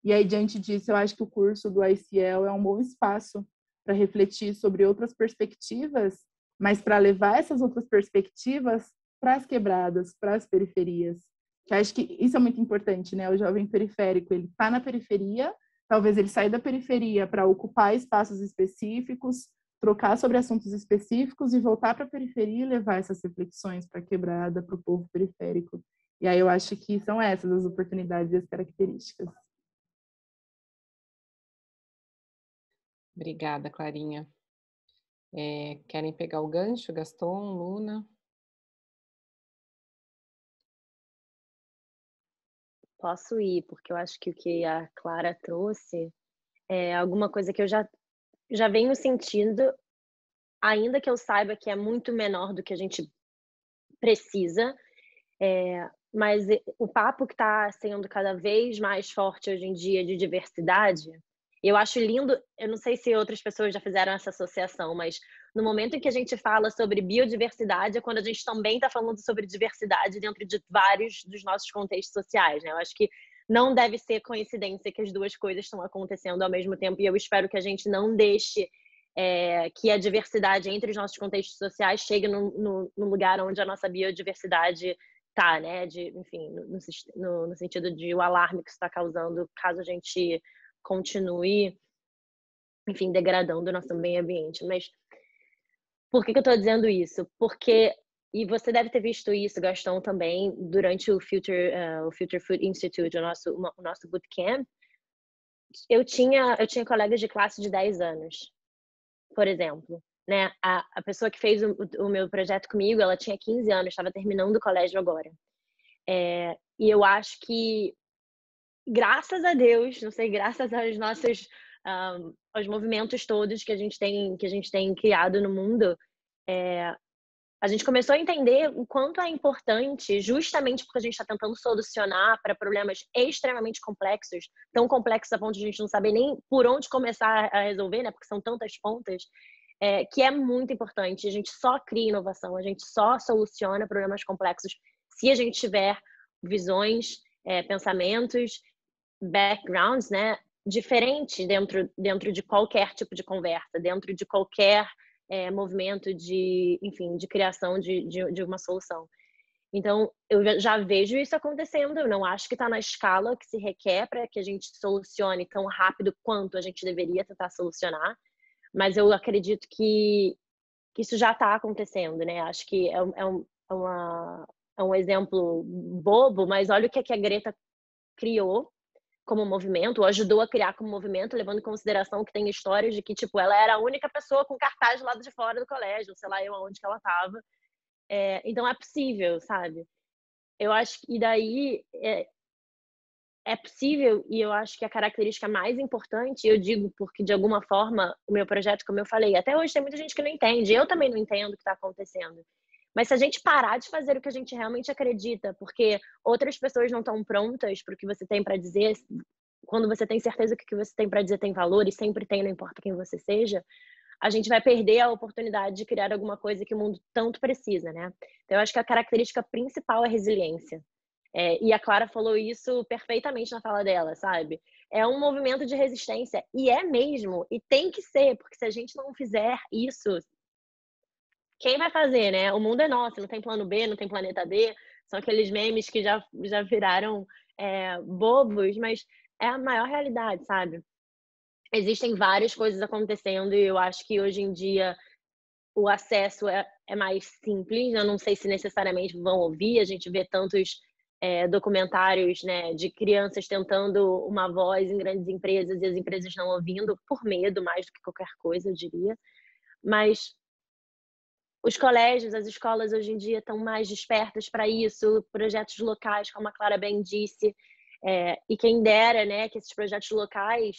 E aí, diante disso, eu acho que o curso do ICL é um bom espaço para refletir sobre outras perspectivas, mas para levar essas outras perspectivas para as quebradas, para as periferias. Que acho que isso é muito importante, né? O jovem periférico, ele está na periferia. Talvez ele saia da periferia para ocupar espaços específicos, trocar sobre assuntos específicos e voltar para a periferia e levar essas reflexões para a quebrada, para o povo periférico. E aí eu acho que são essas as oportunidades e as características. Obrigada, Clarinha. Querem pegar o gancho, Gaston, Luna? Posso ir, porque eu acho que o que a Clara trouxe é alguma coisa que eu já venho sentindo, ainda que eu saiba que é muito menor do que a gente precisa, mas o papo que está sendo cada vez mais forte hoje em dia de diversidade, eu acho lindo. Eu não sei se outras pessoas já fizeram essa associação, mas no momento em que a gente fala sobre biodiversidade é quando a gente também está falando sobre diversidade dentro de vários dos nossos contextos sociais, né? Eu acho que não deve ser coincidência que as duas coisas estão acontecendo ao mesmo tempo, e eu espero que a gente não deixe que a diversidade entre os nossos contextos sociais chegue no lugar onde a nossa biodiversidade tá, né? Enfim, no sentido de o alarme que isso está causando, caso a gente continue, enfim, degradando o nosso meio ambiente. Mas por que eu estou dizendo isso? Porque, e você deve ter visto isso, Gastão, também, durante o Future Food Institute, o nosso bootcamp, eu tinha colegas de classe de 10 anos, por exemplo. Né? A pessoa que fez o meu projeto comigo, ela tinha 15 anos, estava terminando o colégio agora. E eu acho que, graças a Deus, não sei, graças aos nossos aos movimentos todos que a gente tem criado no mundo, a gente começou a entender o quanto é importante, justamente porque a gente está tentando solucionar para problemas extremamente complexos, tão complexos a ponto de a gente não saber nem por onde começar a resolver, né? Porque são tantas pontas, que é muito importante. A gente só cria inovação, a gente só soluciona problemas complexos se a gente tiver visões, pensamentos, backgrounds, né, diferentes dentro de qualquer tipo de conversa, dentro de qualquer movimento de criação de uma solução. Então, eu já vejo isso acontecendo. Eu não acho que está na escala que se requer para que a gente solucione tão rápido quanto a gente deveria tentar solucionar, mas eu acredito que isso já está acontecendo, né? Acho que é um exemplo bobo, mas olha o que a Greta criou como movimento, ou ajudou a criar como movimento, levando em consideração que tem histórias de que, tipo, ela era a única pessoa com cartaz do lado de fora do colégio, sei lá eu aonde que ela estava. Então é possível, sabe? Eu acho que daí é possível, e eu acho que a característica mais importante, eu digo porque de alguma forma o meu projeto, como eu falei, até hoje tem muita gente que não entende, eu também não entendo o que está acontecendo. Mas se a gente parar de fazer o que a gente realmente acredita, porque outras pessoas não estão prontas para o que você tem para dizer, quando você tem certeza que o que você tem para dizer tem valor, e sempre tem, não importa quem você seja, a gente vai perder a oportunidade de criar alguma coisa que o mundo tanto precisa, né? Então, eu acho que a característica principal é resiliência. E a Clara falou isso perfeitamente na fala dela, sabe? É um movimento de resistência, e é mesmo, e tem que ser, porque se a gente não fizer isso, quem vai fazer, né? O mundo é nosso, não tem plano B, não tem planeta B, são aqueles memes que já viraram bobos, mas é a maior realidade, sabe? Existem várias coisas acontecendo e eu acho que hoje em dia o acesso é mais simples. Eu não sei se necessariamente vão ouvir, a gente vê tantos documentários, né, de crianças tentando uma voz em grandes empresas e as empresas não ouvindo, por medo mais do que qualquer coisa, eu diria. Mas os colégios, as escolas hoje em dia estão mais despertas para isso, projetos locais, como a Clara bem disse, e quem dera, né, que esses projetos locais,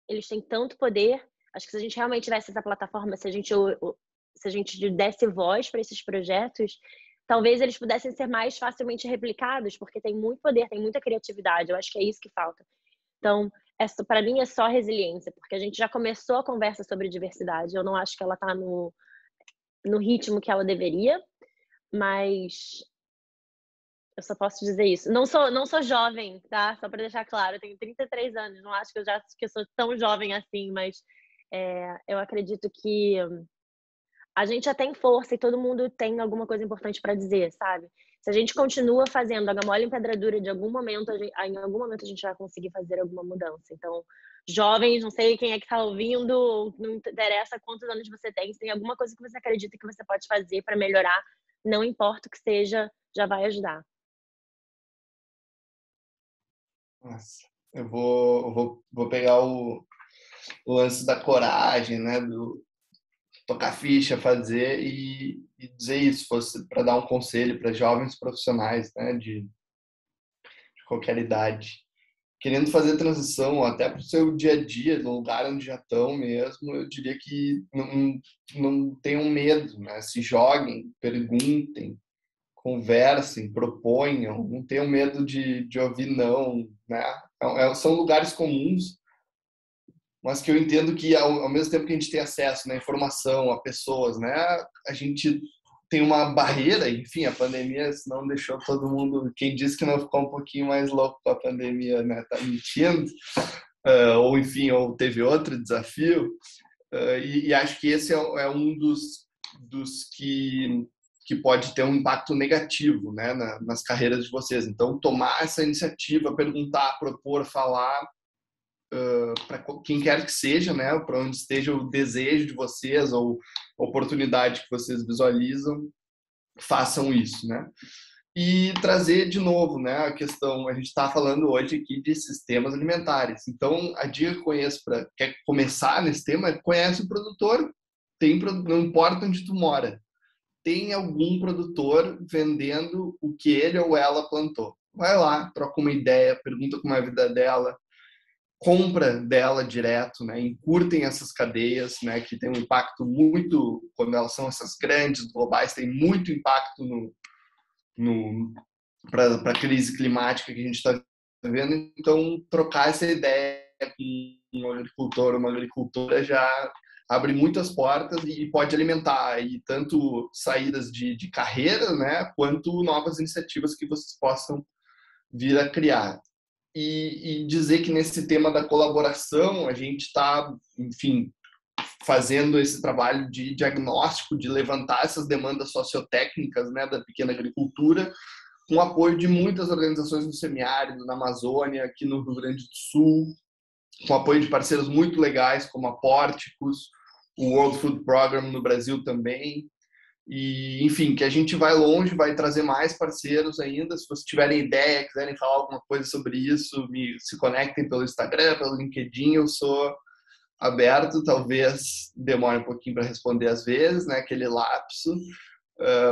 eles têm tanto poder. Acho que se a gente realmente tivesse essa plataforma, se a gente desse voz para esses projetos, talvez eles pudessem ser mais facilmente replicados, porque tem muito poder, tem muita criatividade. Eu acho que é isso que falta. Então, para mim é só resiliência, porque a gente já começou a conversa sobre diversidade. Eu não acho que ela está no ritmo que ela deveria, mas eu só posso dizer isso. Não sou jovem, tá? Só para deixar claro, eu tenho 33 anos, não acho que eu sou tão jovem assim, mas eu acredito que a gente já tem força e todo mundo tem alguma coisa importante para dizer, sabe? Se a gente continua fazendo a mole em pedra dura, em algum momento a gente vai conseguir fazer alguma mudança. Então, jovens, não sei quem é que está ouvindo, não interessa quantos anos você tem, se tem alguma coisa que você acredita que você pode fazer para melhorar, não importa o que seja, já vai ajudar. Nossa, eu vou pegar o lance da coragem, né, do tocar ficha, fazer e dizer isso, fosse para dar um conselho para jovens profissionais, né, de qualquer idade, querendo fazer transição até para o seu dia a dia, no lugar onde já estão mesmo, eu diria que não tenham medo, né, se joguem, perguntem, conversem, proponham, não tenham medo de ouvir não, né, são lugares comuns, mas que eu entendo que ao mesmo tempo que a gente tem acesso, né, informação, a pessoas, né, a gente tem uma barreira, enfim, a pandemia não deixou todo mundo, quem disse que não ficou um pouquinho mais louco com a pandemia, né, tá mentindo, ou enfim, ou teve outro desafio, e acho que esse é um dos que pode ter um impacto negativo, né, nas carreiras de vocês. Então, tomar essa iniciativa, perguntar, propor, falar, para quem quer que seja, né, para onde esteja o desejo de vocês ou a oportunidade que vocês visualizam, façam isso, né? E trazer de novo, né, a questão, a gente está falando hoje aqui de sistemas alimentares. Então, a dica que eu conheço para quer começar nesse tema é conhece o produtor, não importa onde tu mora, tem algum produtor vendendo o que ele ou ela plantou. Vai lá, troca uma ideia, pergunta como é a vida dela, compra dela direto, né? Encurtem essas cadeias, né? Que tem um impacto muito, quando elas são essas grandes, globais, tem muito impacto para a crise climática que a gente está vivendo. Então, trocar essa ideia com um agricultor, uma agricultora já abre muitas portas e pode alimentar aí tanto saídas de carreira, né? Quanto novas iniciativas que vocês possam vir a criar. E dizer que nesse tema da colaboração a gente está, enfim, fazendo esse trabalho de diagnóstico, de levantar essas demandas sociotécnicas, né, da pequena agricultura, com o apoio de muitas organizações no semiárido, na Amazônia, aqui no Rio Grande do Sul, com o apoio de parceiros muito legais como a Pórticos, o World Food Program no Brasil também, E, enfim, que a gente vai longe, vai trazer mais parceiros ainda. Se vocês tiverem ideia, quiserem falar alguma coisa sobre isso, se conectem pelo Instagram, pelo LinkedIn, eu sou aberto. Talvez demore um pouquinho para responder às vezes, né? Aquele lapso,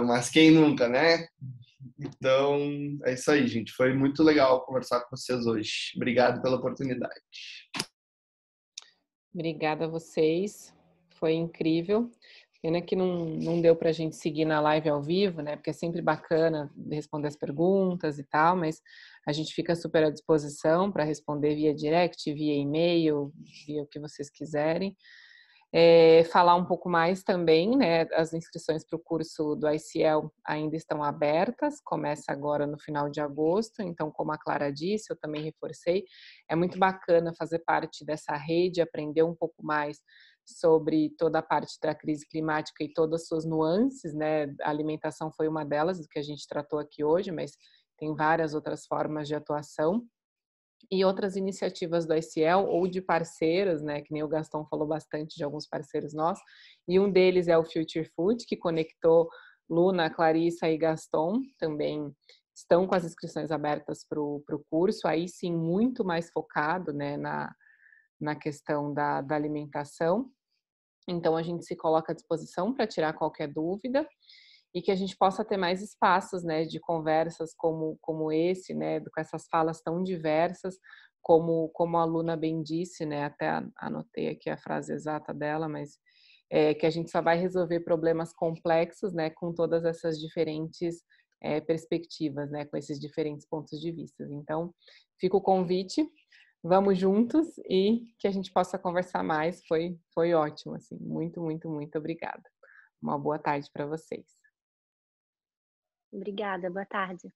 mas quem nunca, né? Então, é isso aí, gente. Foi muito legal conversar com vocês hoje. Obrigado pela oportunidade. Obrigada a vocês, foi incrível. Pena que não deu para a gente seguir na live ao vivo, né? Porque é sempre bacana responder as perguntas e tal, mas a gente fica super à disposição para responder via direct, via e-mail, via o que vocês quiserem. Falar um pouco mais também, né? As inscrições para o curso do ICL ainda estão abertas, começa agora no final de agosto, então, como a Clara disse, eu também reforcei, é muito bacana fazer parte dessa rede, aprender um pouco mais sobre toda a parte da crise climática e todas as suas nuances, né? A alimentação foi uma delas, do que a gente tratou aqui hoje, mas tem várias outras formas de atuação. E outras iniciativas do ICL ou de parceiros, né, que nem o Gaston falou bastante de alguns parceiros nossos, e um deles é o Future Food, que conectou Luna, Clarissa e Gaston, também estão com as inscrições abertas para o curso, aí sim muito mais focado, né, na questão da alimentação. Então a gente se coloca à disposição para tirar qualquer dúvida e que a gente possa ter mais espaços, né, de conversas como esse, né, com essas falas tão diversas, como a Luna bem disse, né, até anotei aqui a frase exata dela, mas que a gente só vai resolver problemas complexos, né, com todas essas diferentes perspectivas, né, com esses diferentes pontos de vista. Então, fica o convite, vamos juntos e que a gente possa conversar mais. Foi ótimo, assim, muito, muito, muito obrigada. Uma boa tarde para vocês. Obrigada, boa tarde.